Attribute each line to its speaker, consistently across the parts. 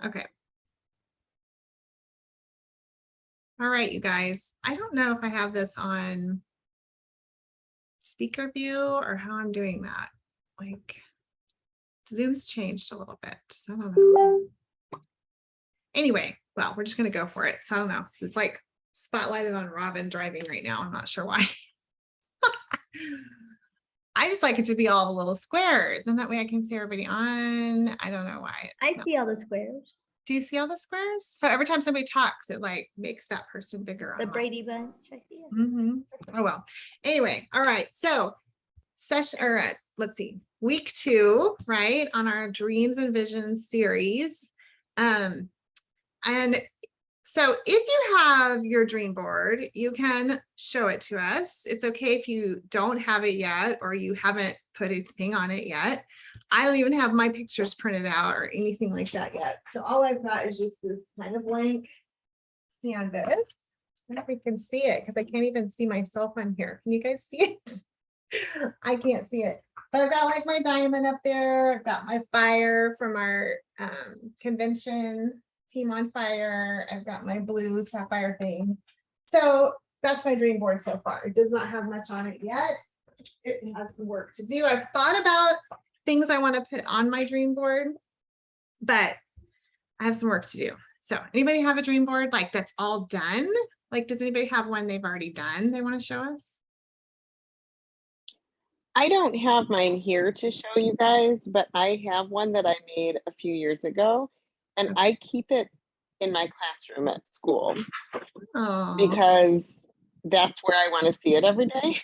Speaker 1: Okay. All right, you guys. I don't know if I have this on speaker view or how I'm doing that. Like Zoom's changed a little bit. So I don't know. Anyway, well, we're just gonna go for it. So I don't know. It's like spotlighted on Robin driving right now. I'm not sure why. I just like it to be all the little squares, and that way I can see everybody on. I don't know why.
Speaker 2: I see all the squares.
Speaker 1: Do you see all the squares? So every time somebody talks, it like makes that person bigger.
Speaker 2: The Brady Bunch, I see it.
Speaker 1: Oh well. Anyway, all right. So session or let's see, week 2, right, on our Dreams and Visions series. And so if you have your dream board, you can show it to us. It's okay if you don't have it yet or you haven't put anything on it yet. I don't even have my pictures printed out or anything like that yet. So all I've got is just this kind of blank canvas. I don't know if we can see it because I can't even see myself on here. Can you guys see it? I can't see it. But I've got like my diamond up there. I've got my fire from our convention, Team on Fire. I've got my blue sapphire thing. So that's my dream board so far. It does not have much on it yet. It has some work to do. I've thought about things I want to put on my dream board, but I have some work to do. So anybody have a dream board like that's all done? Like, does anybody have one they've already done they want to show us?
Speaker 3: I don't have mine here to show you guys, but I have one that I made a few years ago, and I keep it in my classroom at school because that's where I want to see it every day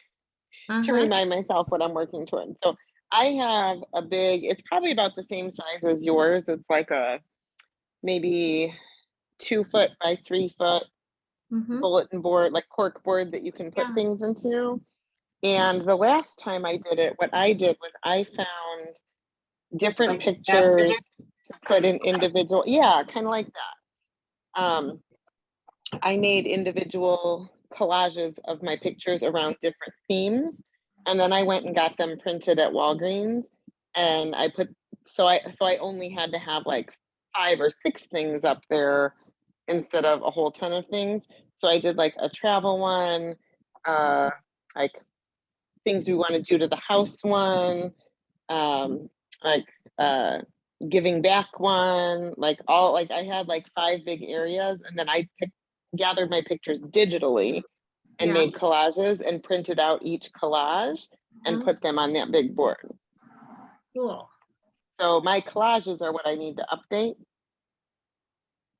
Speaker 3: to remind myself what I'm working towards. So I have a big, it's probably about the same size as yours. It's like a maybe 2 foot by 3 foot bulletin board, like cork board that you can put things into. And the last time I did it, what I did was I found different pictures to put in individual, kind of like that. I made individual collages of my pictures around different themes. And then I went and got them printed at Walgreens. And I put, so I only had to have like 5 or 6 things up there instead of a whole ton of things. So I did like a travel one, like things we want to do to the house one, like giving back one, like all, like I had like 5 big areas, and then I gathered my pictures digitally and made collages and printed out each collage and put them on that big board.
Speaker 1: Cool.
Speaker 3: So my collages are what I need to update.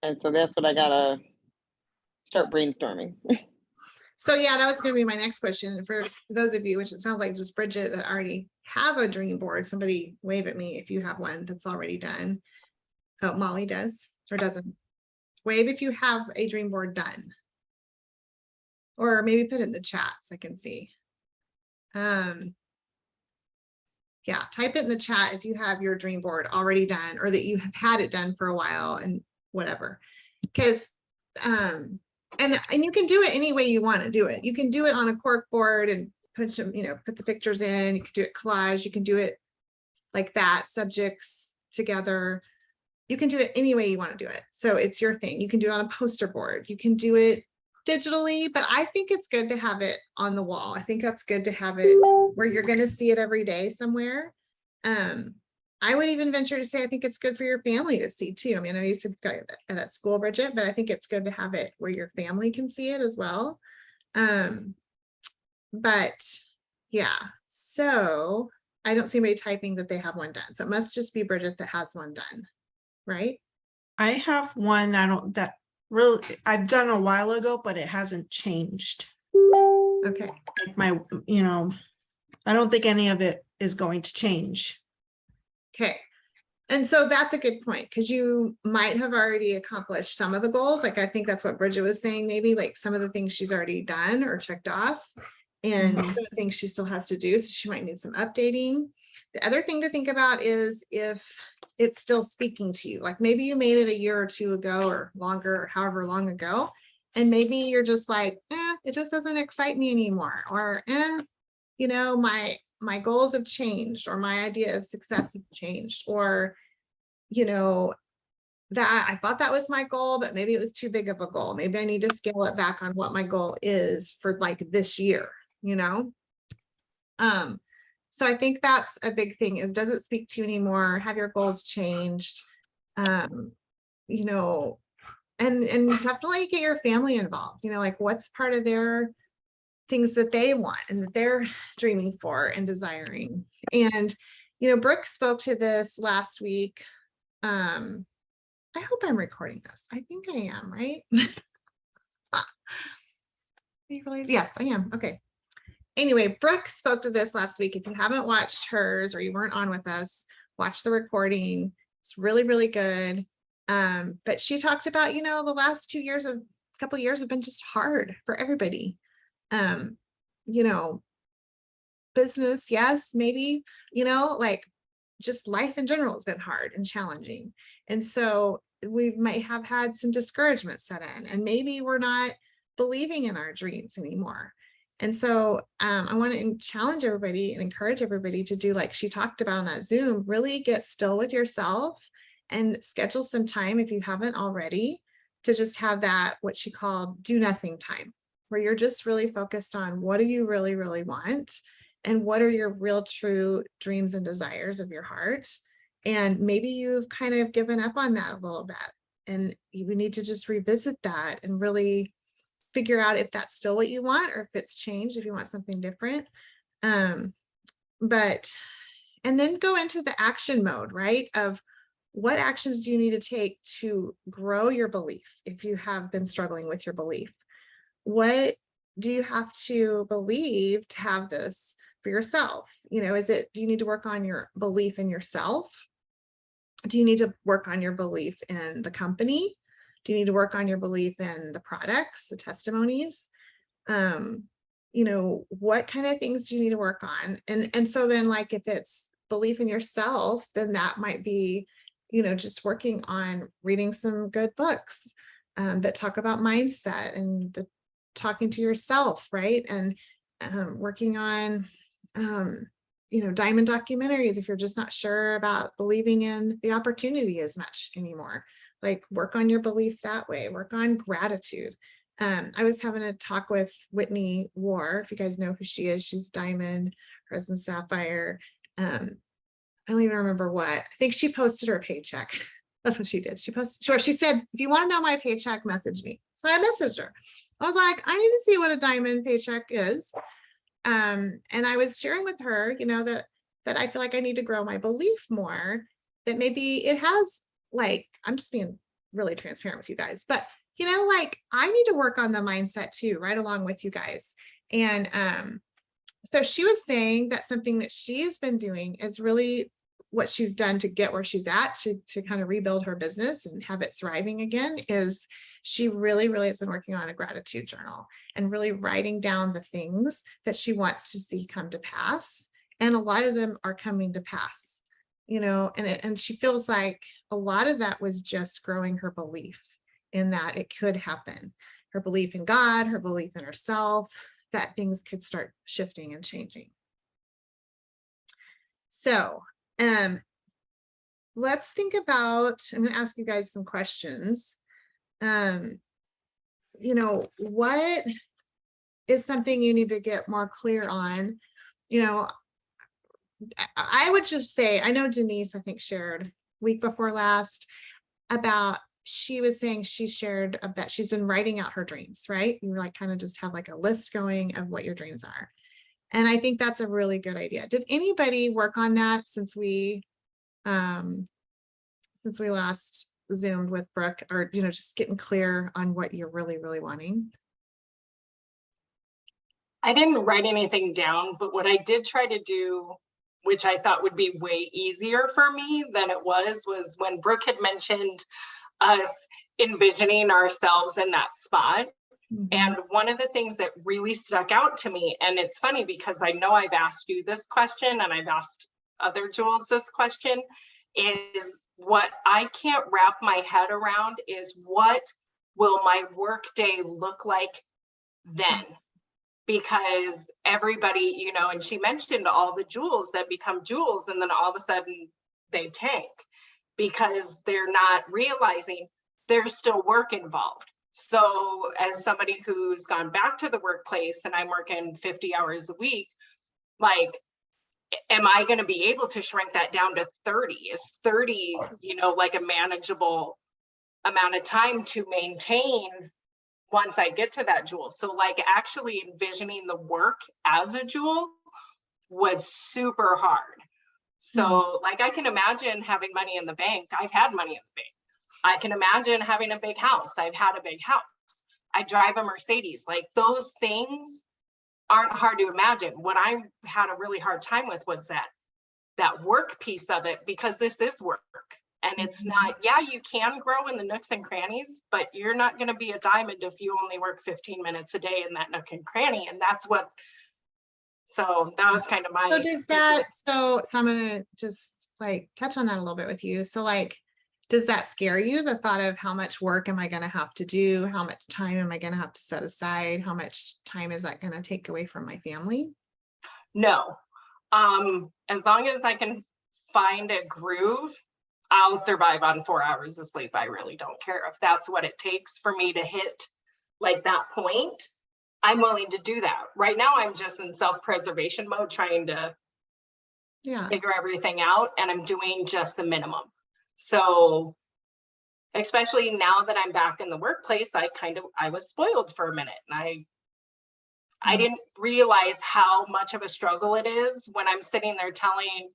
Speaker 3: And so that's what I gotta start brainstorming.
Speaker 1: So yeah, that was going to be my next question for those of you, which it sounds like just Bridget that already have a dream board. Somebody wave at me if you have one that's already done. Oh, Molly does or doesn't. Wave if you have a dream board done. Or maybe put it in the chat so I can see. Yeah, type it in the chat if you have your dream board already done or that you have had it done for a while and whatever. Because and you can do it any way you want to do it. You can do it on a cork board and put some, put the pictures in. You can do it collage. You can do it like that, subjects together. You can do it any way you want to do it. So it's your thing. You can do it on a poster board. You can do it digitally, but I think it's good to have it on the wall. I think that's good to have it where you're going to see it every day somewhere. I would even venture to say I think it's good for your family to see too. I mean, I used to go at school, Bridget, but I think it's good to have it where your family can see it as well. But yeah, so I don't see anybody typing that they have one done. So it must just be Bridget that has one done, right?
Speaker 4: I have one I've done a while ago, but it hasn't changed.
Speaker 1: Okay.
Speaker 4: Like I don't think any of it is going to change.
Speaker 1: Okay. And so that's a good point because you might have already accomplished some of the goals. Like I think that's what Bridget was saying, maybe like some of the things she's already done or checked off and some of the things she still has to do. So she might need some updating. The other thing to think about is if it's still speaking to you, like maybe you made it a year or 2 ago or longer or however long ago. And maybe you're just like, it just doesn't excite me anymore. Or, my goals have changed or my idea of success has changed or, that I thought that was my goal, but maybe it was too big of a goal. Maybe I need to scale it back on what my goal is for like this year, you know? So I think that's a big thing, is does it speak to you anymore? Have your goals changed? You know, and definitely get your family involved, you know, like what's part of their things that they want and that they're dreaming for and desiring. And, you know, Brooke spoke to this last week. I hope I'm recording this. I think I am, right? Yes, I am. Okay. Anyway, Brooke spoke to this last week. If you haven't watched hers or you weren't on with us, watch the recording. It's really, really good. But she talked about, you know, the last 2 years of couple years have been just hard for everybody. You know, business, yes, maybe, you know, like just life in general has been hard and challenging. And so we might have had some discouragement set in, and maybe we're not believing in our dreams anymore. And so I want to challenge everybody and encourage everybody to do like she talked about on that Zoom, really get still with yourself and schedule some time, if you haven't already, to just have that, what she called do nothing time, where you're just really focused on what do you really, really want, and what are your real true dreams and desires of your heart. And maybe you've kind of given up on that a little bit, and you need to just revisit that and really figure out if that's still what you want or if it's changed, if you want something different. And then go into the action mode, right? Of what actions do you need to take to grow your belief if you have been struggling with your belief? What do you have to believe to have this for yourself? You know, do you need to work on your belief in yourself? Do you need to work on your belief in the company? Do you need to work on your belief in the products, the testimonies? You know, what kind of things do you need to work on? And so then, like, if it's belief in yourself, then that might be, you know, just working on reading some good books that talk about mindset and the talking to yourself, right? And working on, you know, diamond documentaries if you're just not sure about believing in the opportunity as much anymore. Like, work on your belief that way, work on gratitude. I was having a talk with Whitney War, if you guys know who she is. She's diamond, her husband's sapphire. I don't even remember what. I think she posted her paycheck. That's what she did. She said, if you want to know my paycheck, message me. So I messaged her. I was like, I need to see what a diamond paycheck is. And I was sharing with her, you know, that I feel like I need to grow my belief more, that maybe it has, like, I'm just being really transparent with you guys, but you know, like, I need to work on the mindset too, right along with you guys. And so she was saying that something that she's been doing is really what she's done to get where she's at, to kind of rebuild her business and have it thriving again, is she really, really has been working on a gratitude journal and really writing down the things that she wants to see come to pass. And a lot of them are coming to pass, you know, and she feels like a lot of that was just growing her belief in that it could happen. Her belief in God, her belief in herself, that things could start shifting and changing. So let's think about, I'm going to ask you guys some questions. You know, what is something you need to get more clear on? You know, I would just say, I know Denise, I think, shared week before last about, she was saying she shared that she's been writing out her dreams, right? You like kind of just have like a list going of what your dreams are. And I think that's a really good idea. Did anybody work on that since we last Zoomed with Brooke, or, you know, just getting clear on what you're really, really wanting?
Speaker 5: I didn't write anything down, but what I did try to do, which I thought would be way easier for me than it was when Brooke had mentioned us envisioning ourselves in that spot. Mm-hmm. And one of the things that really stuck out to me, and it's funny because I know I've asked you this question and I've asked other Jules this question, is what I can't wrap my head around is, what will my work day look like then? Because everybody, you know, and she mentioned all the jewels that become jewels and then all of a sudden they tank. because they're not realizing there's still work involved. So as somebody who's gone back to the workplace and I'm working 50 hours a week, like, am I going to be able to shrink that down to 30? Is 30, like a manageable amount of time to maintain once I get to that jewel? So like actually envisioning the work as a jewel was super hard. So like I can imagine having money in the bank. I've had money in the bank. I can imagine having a big house. I've had a big house. I drive a Mercedes. Like those things aren't hard to imagine. What I had a really hard time with was that work piece of it, because this is work. And it's not, yeah, you can grow in the nooks and crannies, but you're not going to be a diamond if you only work 15 minutes a day in that nook and cranny. And that's what, so that was kind of my.
Speaker 1: So does that, so I'm gonna just like touch on that a little bit with you. So like, does that scare you? The thought of how much work am I gonna have to do? How much time am I gonna have to set aside? How much time is that gonna take away from my family?
Speaker 5: No. As long as I can find a groove, I'll survive on 4 hours of sleep. I really don't care if that's what it takes for me to hit like that point. I'm willing to do that. Right now, I'm just in self-preservation mode, trying to figure everything out, and I'm doing just the minimum. So especially now that I'm back in the workplace, I was spoiled for a minute, and I didn't realize how much of a struggle it is when I'm sitting there telling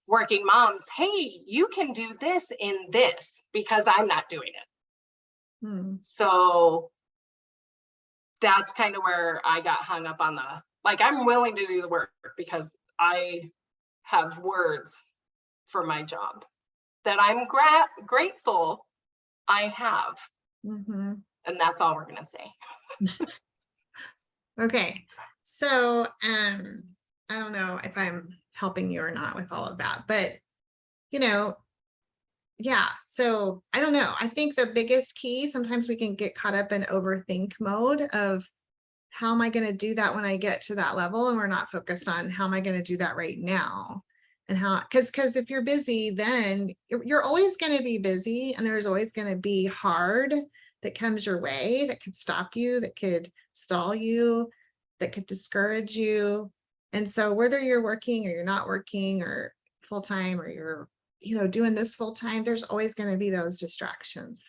Speaker 5: working moms, hey, you can do this in this, because I'm not doing it. So that's kind of where I got hung up on I'm willing to do the work because I have words for my job that I'm grateful I have. And that's all we're going to say.
Speaker 1: Okay. So, I don't know if I'm helping you or not with all of that, but yeah. So I don't know. I think the biggest key, sometimes we can get caught up in overthink mode of how am I going to do that when I get to that level? And we're not focused on how am I going to do that right now? And how, because if you're busy, then you're always going to be busy, and there's always going to be hard that comes your way that could stop you, that could stall you, that could discourage you. And so whether you're working or you're not working or full-time, or you're doing this full-time, there's always going to be those distractions,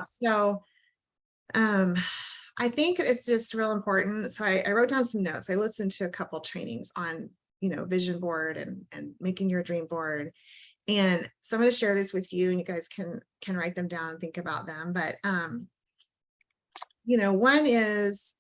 Speaker 1: so I think it's just real important. So I wrote down some notes. I listened to a couple trainings on vision board and making your dream board, and so I'm going to share this with you, and you guys can write them down and think about them. But one is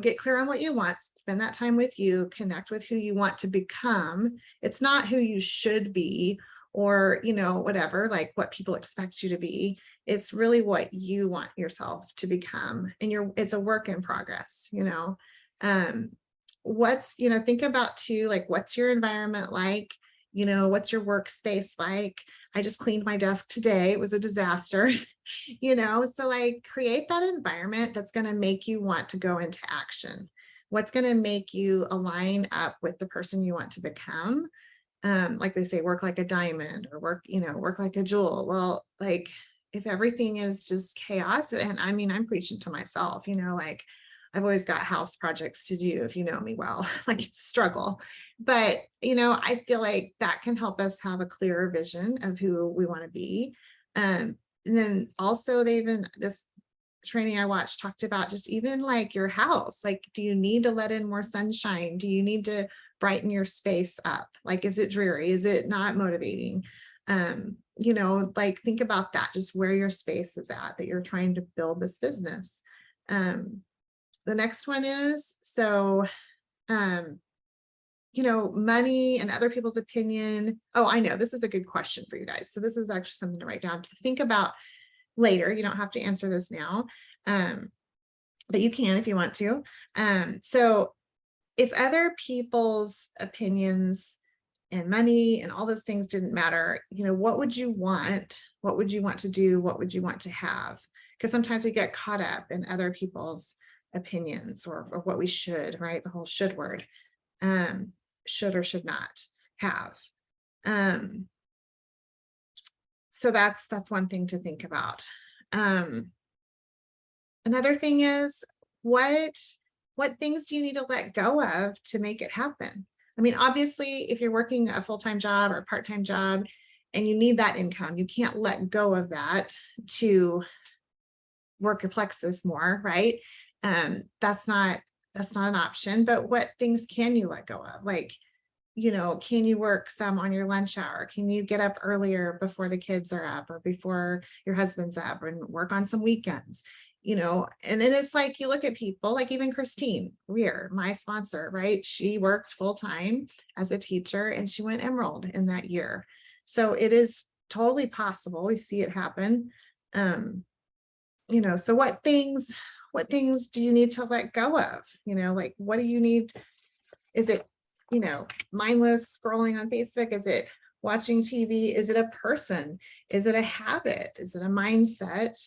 Speaker 1: get clear on what you want, spend that time with you, connect with who you want to become. It's not who you should be, or whatever, like what people expect you to be. It's really what you want yourself to become, and it's a work in progress. What's think about too, like, what's your environment like? What's your workspace like? I just cleaned my desk today. It was a disaster. So like, create that environment that's going to make you want to go into action. What's going to make you align up with the person you want to become? Like they say, work like a diamond, or work like a jewel. Well, like, if everything is just chaos, and I mean, I'm preaching to myself, like, I've always got house projects to do, if you know me well, like, it's a struggle, but I feel like that can help us have a clearer vision of who we want to be. And then also, this training I watched talked about just even like your house, like, do you need to let in more sunshine? Do you need to brighten your space up? Like, is it dreary? Is it not motivating? Like, think about that, just where your space is at, that you're trying to build this business. The next one is, money and other people's opinion. Oh, I know, this is a good question for you guys. So this is actually something to write down, to think about later. You don't have to answer this now, but you can if you want to. So if other people's opinions and money and all those things didn't matter, what would you want? What would you want to do? What would you want to have? Because sometimes we get caught up in other people's opinions, or what we should, right? The whole should word, should or should not have. so that's one thing to think about. Another thing is what things do you need to let go of to make it happen? I mean, obviously, if you're working a full-time job or a part-time job and you need that income, you can't let go of that to work your plexus more, right? That's not an option. But what things can you let go of? Like, you know, can you work some on your lunch hour? Can you get up earlier before the kids are up or before your husband's up and work on some weekends? You know, and then it's like you look at people like even Christine Weir, my sponsor, right? She worked full time as a teacher and she went Emerald in that year. So it is totally possible. We see it happen. You know, so what things do you need to let go of? You know, like what do you need? Is it, you know, mindless scrolling on Facebook? Is it watching TV? Is it a person? Is it a habit? Is it a mindset?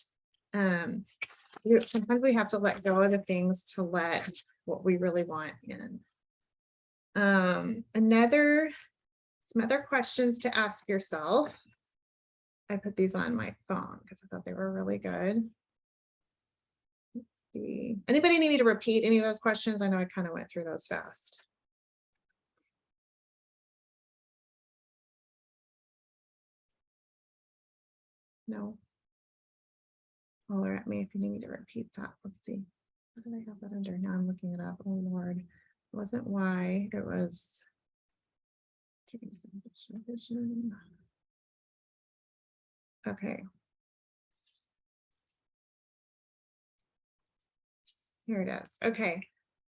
Speaker 1: Sometimes we have to let go of the things to let what we really want in. Some other questions to ask yourself. I put these on my phone because I thought they were really good. Let's see. Anybody need me to repeat any of those questions? I know I kind of went through those fast. No. Holler at me if you need me to repeat that. Let's see. What did I have that under? Now I'm looking it up. Oh Lord. It wasn't why, it was vision. Okay. Here it is. Okay.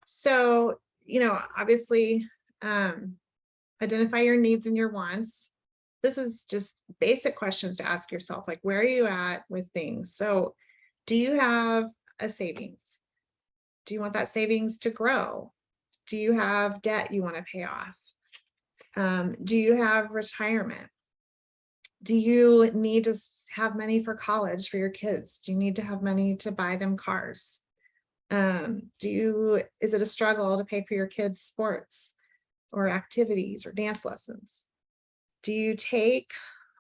Speaker 1: So, you know, obviously, identify your needs and your wants. This is just basic questions to ask yourself, like, where are you at with things? So do you have a savings? Do you want that savings to grow? Do you have debt you want to pay off? Do you have retirement? Do you need to have money for college for your kids? Do you need to have money to buy them cars? Is it a struggle to pay for your kids' sports or activities or dance lessons? Do you take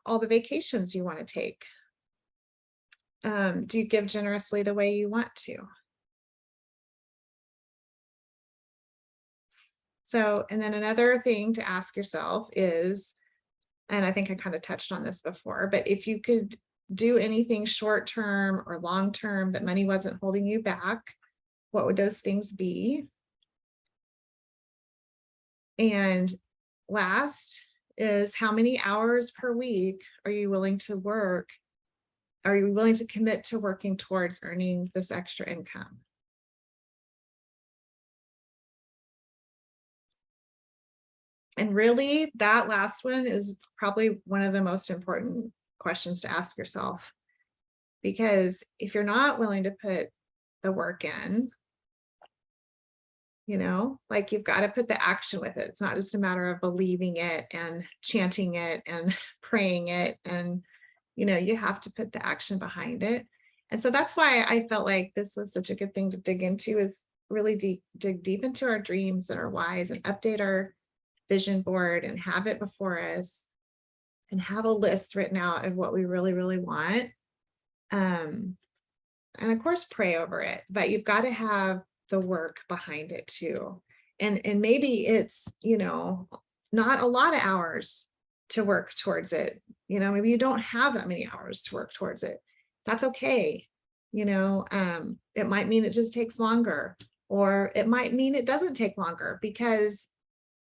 Speaker 1: all the vacations you want to take? Do you give generously the way you want to? So, and then another thing to ask yourself is, and I think I kind of touched on this before, but if you could do anything short-term or long-term that money wasn't holding you back, what would those things be? And last is, how many hours per week are you willing to work? Are you willing to commit to working towards earning this extra income? And really, that last one is probably one of the most important questions to ask yourself. Because if you're not willing to put the work in, you know, like you've got to put the action with it. It's not just a matter of believing it and chanting it and praying it. And, you know, you have to put the action behind it. And so that's why I felt like this was such a good thing to dig into, is really dig deep into our dreams and our whys and update our vision board and have it before us and have a list written out of what we really, really want. And of course, pray over it, but you've got to have the work behind it too. And maybe it's, you know, not a lot of hours to work towards it. You know, maybe you don't have that many hours to work towards it. That's okay. You know, it might mean it just takes longer, or it might mean it doesn't take longer, because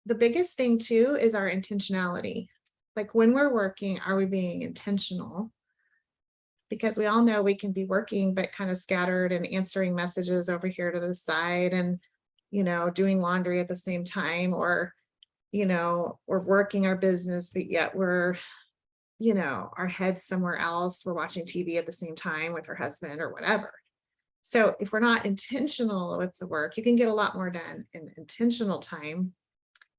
Speaker 1: the biggest thing too is our intentionality. Like when we're working, are we being intentional? Because we all know we can be working, but kind of scattered and answering messages over here to the side and, you know, doing laundry at the same time, or, you know, we're working our business, but yet we're, you know, our head's somewhere else. We're watching TV at the same time with our husband or whatever. So if we're not intentional with the work, you can get a lot more done in intentional time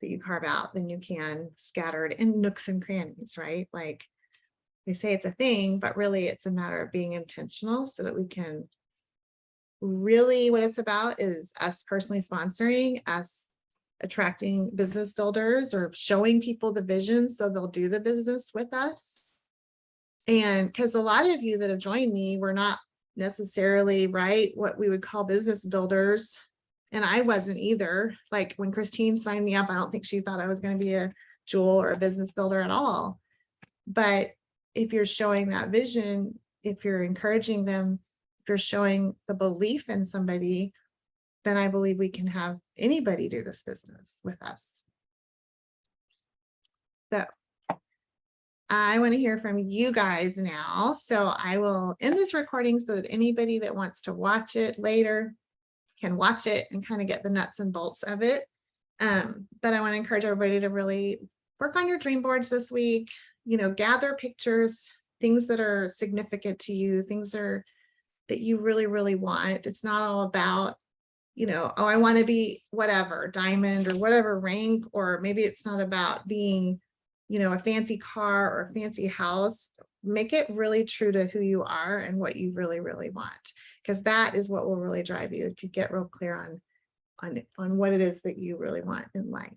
Speaker 1: that you carve out than you can scattered in nooks and crannies, right? Like they say it's a thing, but really it's a matter of being intentional so that we can really, what it's about is us personally sponsoring, us attracting business builders or showing people the vision so they'll do the business with us. And because a lot of you that have joined me were not necessarily, right, what we would call business builders. And I wasn't either. Like when Christine signed me up, I don't think she thought I was going to be a jewel or a business builder at all. But if you're showing that vision, if you're encouraging them, if you're showing the belief in somebody, then I believe we can have anybody do this business with us. So I want to hear from you guys now. So I will end this recording so that anybody that wants to watch it later can watch it and kind of get the nuts and bolts of it. But I want to encourage everybody to really work on your dream boards this week, you know, gather pictures, things that are significant to you, things that you really, really want. It's not all about, you know, oh, I want to be whatever, diamond or whatever rank, or maybe it's not about being, you know, a fancy car or a fancy house. Make it really true to who you are and what you really, really want, because that is what will really drive you if you get real clear on what it is that you really want in life.